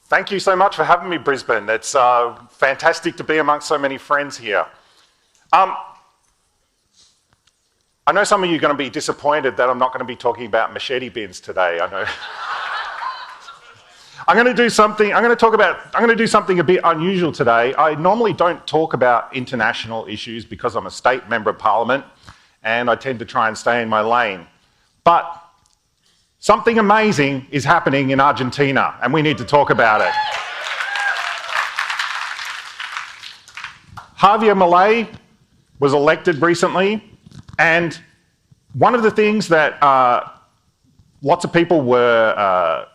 Thank you so much for having me, Brisbane. It's fantastic to be amongst so many friends here. I know some of you are going to be disappointed that I'm not going to be talking about machete bins today. I know. I'm going to do something a bit unusual today. I normally don't talk about international issues because I'm a state member of Parliament and I tend to try and stay in my lane. But something amazing is happening in Argentina and we need to talk about it. Javier Milei was elected recently, and one of the things that lots of people were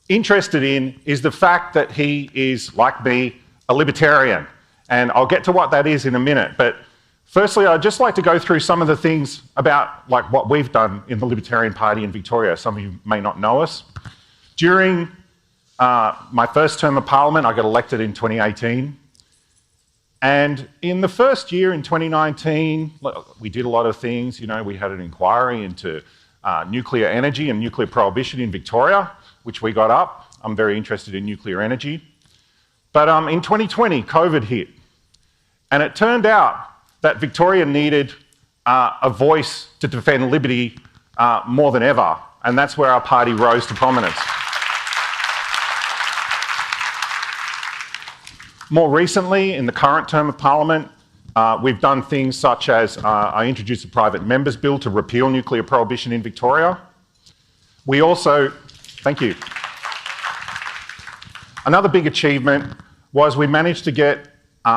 interested in is the fact that he is, like me, a libertarian. And I'll get to what that is in a minute. But firstly, I'd just like to go through some of the things about what we've done in the Libertarian Party in Victoria. Some of you may not know us. During my first term of Parliament, I got elected in 2018. And in the first year, in 2019, we did a lot of things. You know, we had an inquiry into nuclear energy and nuclear prohibition in Victoria, which we got up. I'm very interested in nuclear energy. But in 2020, COVID hit. And it turned out that Victoria needed a voice to defend liberty more than ever. And that's where our party rose to prominence. More recently, in the current term of Parliament, we've done things such as I introduced a private members bill to repeal nuclear prohibition in Victoria. We also, thank you. Another big achievement was we managed to get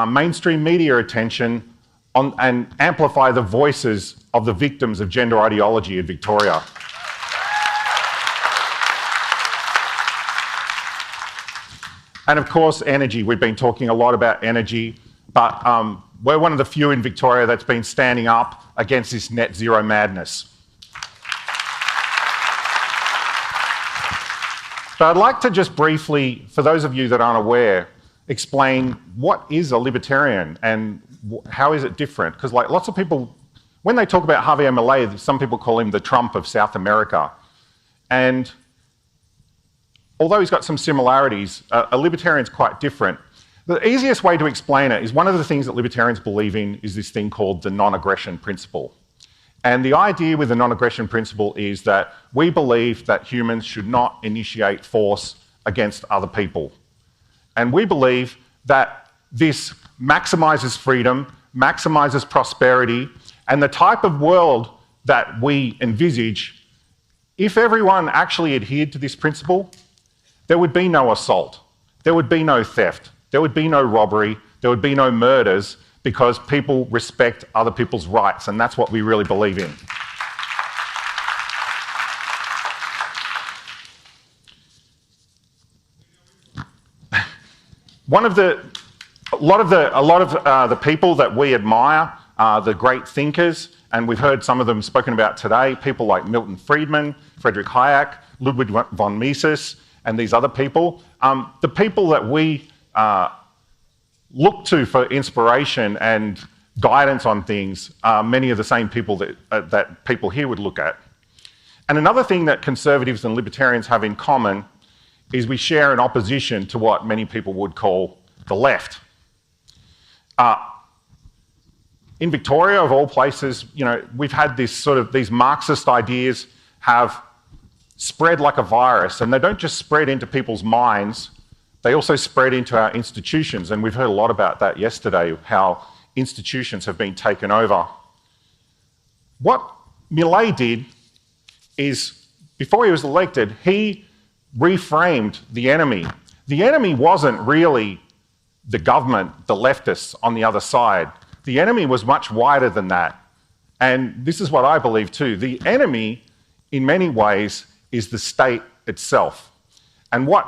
mainstream media attention and amplify the voices of the victims of gender ideology in Victoria. And of course, energy. We've been talking a lot about energy, but we're one of the few in Victoria that's been standing up against this net zero madness. So I'd like to just briefly, for those of you that aren't aware, explain what is a libertarian and how is it different? Because lots of people, when they talk about Javier Milei, some people call him the Trump of South America. And although he's got some similarities, a libertarian's quite different. The easiest way to explain it is one of the things that libertarians believe in is this thing called the non-aggression principle. And the idea with the non-aggression principle is that we believe that humans should not initiate force against other people. And we believe that this maximizes freedom, maximizes prosperity, and the type of world that we envisage, if everyone actually adhered to this principle, there would be no assault, there would be no theft, there would be no robbery, there would be no murders, because people respect other people's rights, and that's what we really believe in. A lot of the people that we admire are the great thinkers, and we've heard some of them spoken about today, people like Milton Friedman, Friedrich Hayek, Ludwig von Mises, and these other people. The people that we look to for inspiration and guidance on things are many of the same people that people here would look at. And another thing that conservatives and libertarians have in common is we share an opposition to what many people would call the left. In Victoria, of all places, you know, we've had these Marxist ideas have spread like a virus, and they don't just spread into people's minds, they also spread into our institutions, and we've heard a lot about that yesterday, how institutions have been taken over. What Milei did is, before he was elected, he reframed the enemy. The enemy wasn't really the government, the leftists on the other side. The enemy was much wider than that. And this is what I believe too. The enemy, in many ways, is the state itself. And what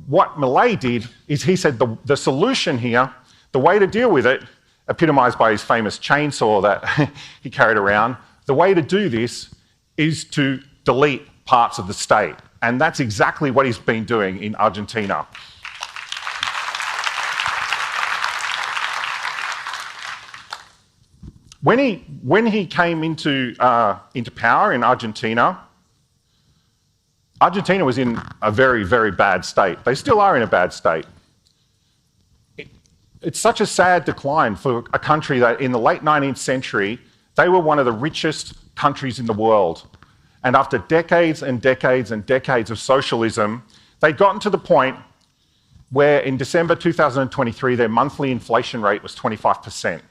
Milei did is he said the solution here, the way to deal with it, epitomised by his famous chainsaw that he carried around, the way to do this is to delete parts of the state. And that's exactly what he's been doing in Argentina. When he came into power in Argentina, Argentina was in a very, very bad state. They still are in a bad state. It's such a sad decline for a country that in the late 19th century, they were one of the richest countries in the world. And after decades and decades and decades of socialism, they'd gotten to the point where in December 2023, their monthly inflation rate was 25%.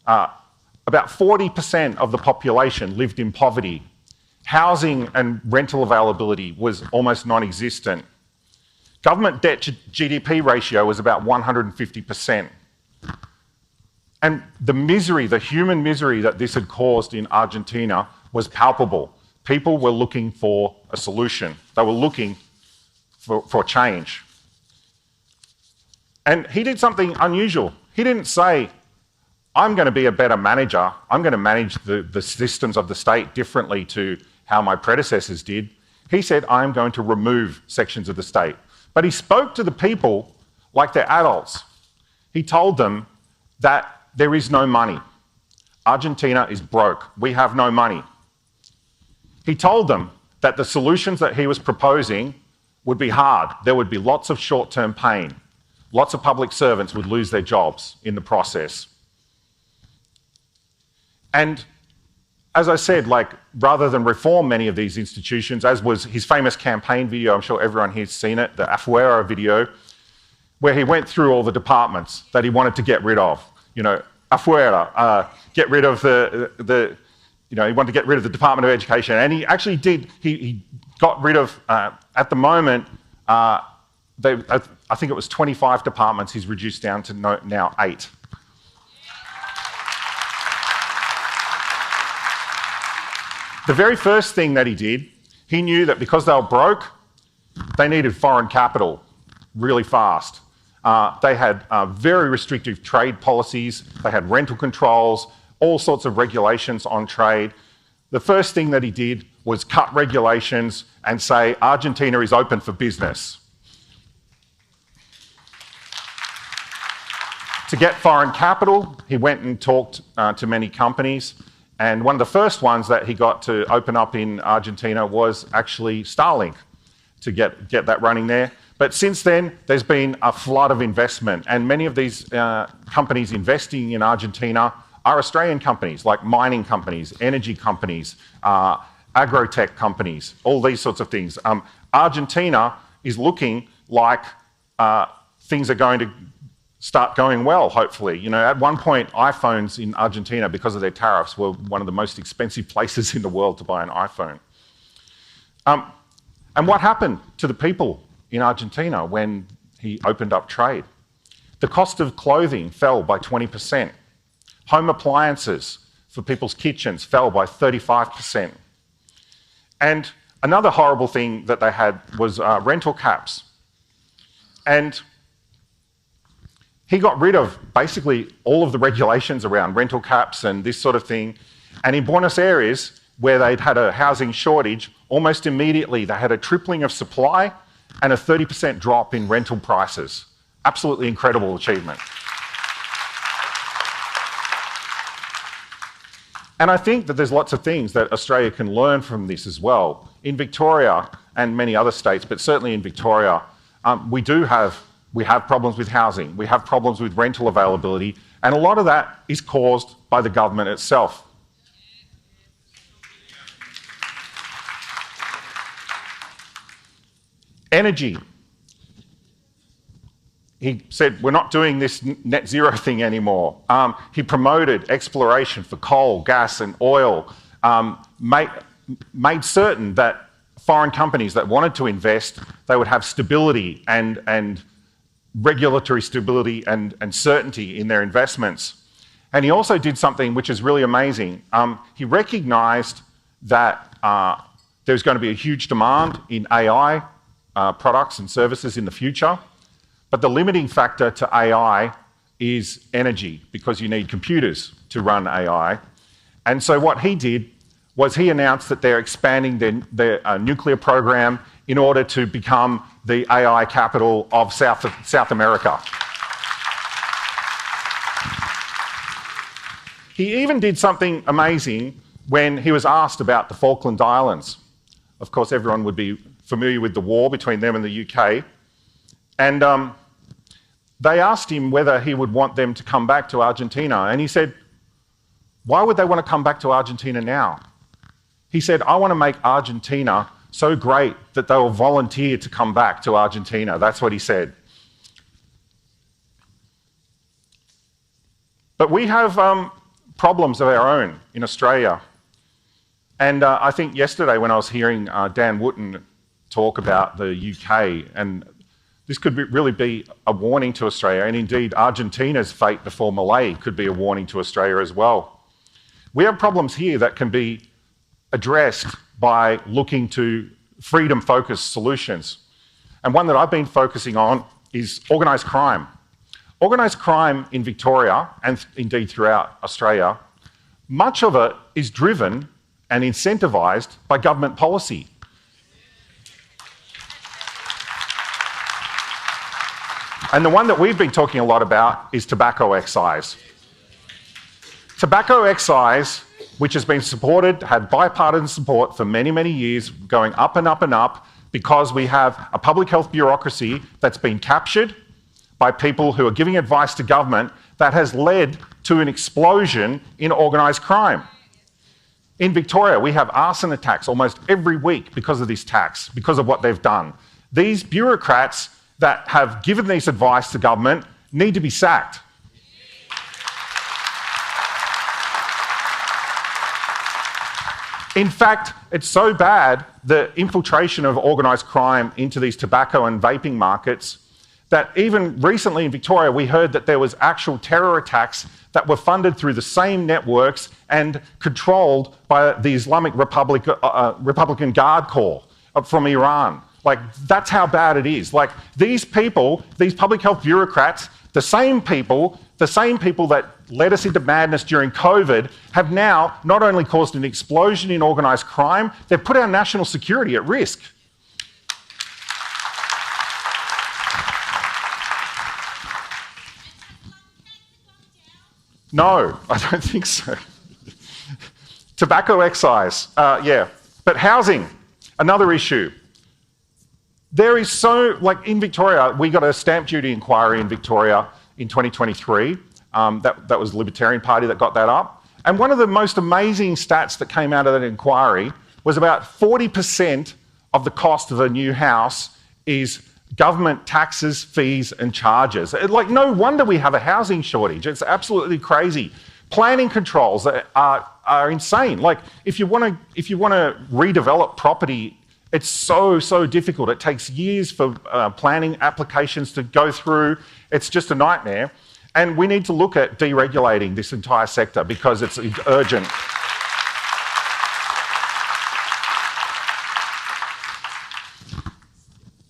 About 40% of the population lived in poverty. Housing and rental availability was almost non-existent. Government debt to GDP ratio was about 150%. And the misery, the human misery that this had caused in Argentina was palpable. People were looking for a solution. They were looking for change. And he did something unusual. He didn't say, I'm going to be a better manager. I'm going to manage the systems of the state differently to how my predecessors did. He said, I'm going to remove sections of the state. But he spoke to the people like they're adults. He told them that there is no money. Argentina is broke. We have no money. He told them that the solutions that he was proposing would be hard. There would be lots of short-term pain. Lots of public servants would lose their jobs in the process. And as I said, rather than reform many of these institutions, as was his famous campaign video, I'm sure everyone here's seen it, the Afuera video, where he went through all the departments that he wanted to get rid of. You know, Afuera, get rid of he wanted to get rid of the Department of Education, and he actually did. He got rid of, at the moment, I think it was 25 departments. He's reduced down to now 8. The very first thing that he did, he knew that because they were broke, they needed foreign capital really fast. They had very restrictive trade policies. They had rental controls, all sorts of regulations on trade. The first thing that he did was cut regulations and say, Argentina is open for business. To get foreign capital, he went and talked to many companies. And one of the first ones that he got to open up in Argentina was actually Starlink, to get that running there. But since then, there's been a flood of investment, and many of these companies investing in Argentina are Australian companies, like mining companies, energy companies, agrotech companies, all these sorts of things. Argentina is looking like things are going to start going well, hopefully. You know, at one point, iPhones in Argentina, because of their tariffs, were one of the most expensive places in the world to buy an iPhone. And what happened to the people in Argentina when he opened up trade? The cost of clothing fell by 20%. Home appliances for people's kitchens fell by 35%. And another horrible thing that they had was rental caps. And he got rid of basically all of the regulations around rental caps and this sort of thing. And in Buenos Aires, where they'd had a housing shortage, almost immediately they had a tripling of supply and a 30% drop in rental prices. Absolutely incredible achievement. And I think that there's lots of things that Australia can learn from this as well. In Victoria and many other states, but certainly in Victoria, we have problems with housing, we have problems with rental availability, and a lot of that is caused by the government itself. Energy. He said, we're not doing this net zero thing anymore. He promoted exploration for coal, gas and oil, made certain that foreign companies that wanted to invest, they would have stability and regulatory stability and certainty in their investments. And he also did something which is really amazing. He recognised that there's going to be a huge demand in AI products and services in the future, but the limiting factor to AI is energy, because you need computers to run AI. And so what he did was he announced that they're expanding their nuclear program in order to become the AI capital of South America. He even did something amazing when he was asked about the Falkland Islands. Of course, everyone would be familiar with the war between them and the UK. And they asked him whether he would want them to come back to Argentina. And he said, why would they want to come back to Argentina now? He said, I want to make Argentina so great that they will volunteer to come back to Argentina. That's what he said. But we have problems of our own in Australia. And I think yesterday when I was hearing Dan Wootton talk about the UK, and this could really be a warning to Australia, and indeed Argentina's fate before Malay could be a warning to Australia as well. We have problems here that can be addressed by looking to freedom-focused solutions. And one that I've been focusing on is organised crime. Organised crime in Victoria, and indeed throughout Australia, much of it is driven and incentivised by government policy. And the one that we've been talking a lot about is tobacco excise. Tobacco excise, which has been supported, had bipartisan support for many, many years, going up and up and up, because we have a public health bureaucracy that's been captured by people who are giving advice to government, that has led to an explosion in organised crime. In Victoria, we have arson attacks almost every week because of this tax, because of what they've done. These bureaucrats that have given this advice to government need to be sacked. In fact, it's so bad, the infiltration of organised crime into these tobacco and vaping markets, that even recently in Victoria, we heard that there was actual terror attacks that were funded through the same networks and controlled by the Islamic Republican Guard Corps from Iran. Like, that's how bad it is. Like, these people, these public health bureaucrats, the same people that led us into madness during COVID, have now not only caused an explosion in organised crime, they've put our national security at risk. No, I don't think so. Tobacco excise, yeah. But housing, another issue. There is so, like in Victoria, we got a stamp duty inquiry in Victoria in 2023. That was the Libertarian Party that got that up. And one of the most amazing stats that came out of that inquiry was about 40% of the cost of a new house is government taxes, fees and charges. Like, no wonder we have a housing shortage. It's absolutely crazy. Planning controls are insane. Like, if you want to redevelop property, it's so difficult. It takes years for planning applications to go through. It's just a nightmare. And we need to look at deregulating this entire sector because it's urgent.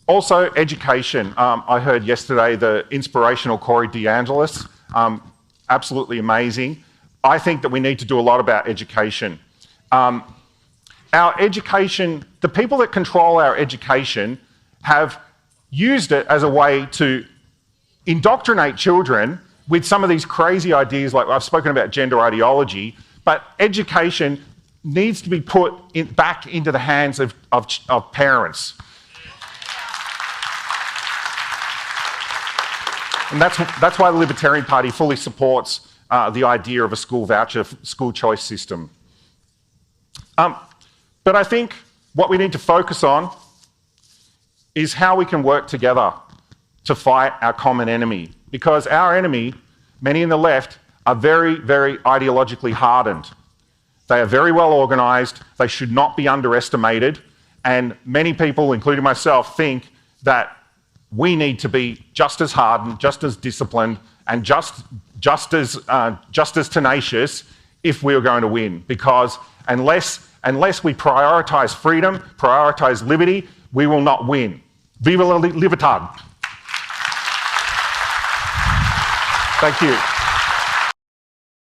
Also, education. I heard yesterday the inspirational Corey DeAngelis, absolutely amazing. I think that we need to do a lot about education. Our education, the people that control our education have used it as a way to indoctrinate children with some of these crazy ideas, like I've spoken about gender ideology, but education needs to be put back into the hands of parents. And that's why the Libertarian Party fully supports the idea of a school voucher, school choice system. But I think what we need to focus on is how we can work together to fight our common enemy. Because our enemy, many in the left, are very, very ideologically hardened. They are very well organised, they should not be underestimated, and many people, including myself, think that we need to be just as hardened, just as disciplined, and just as tenacious if we are going to win. Because unless we prioritise freedom, prioritise liberty, we will not win. Viva la libertad! Thank you.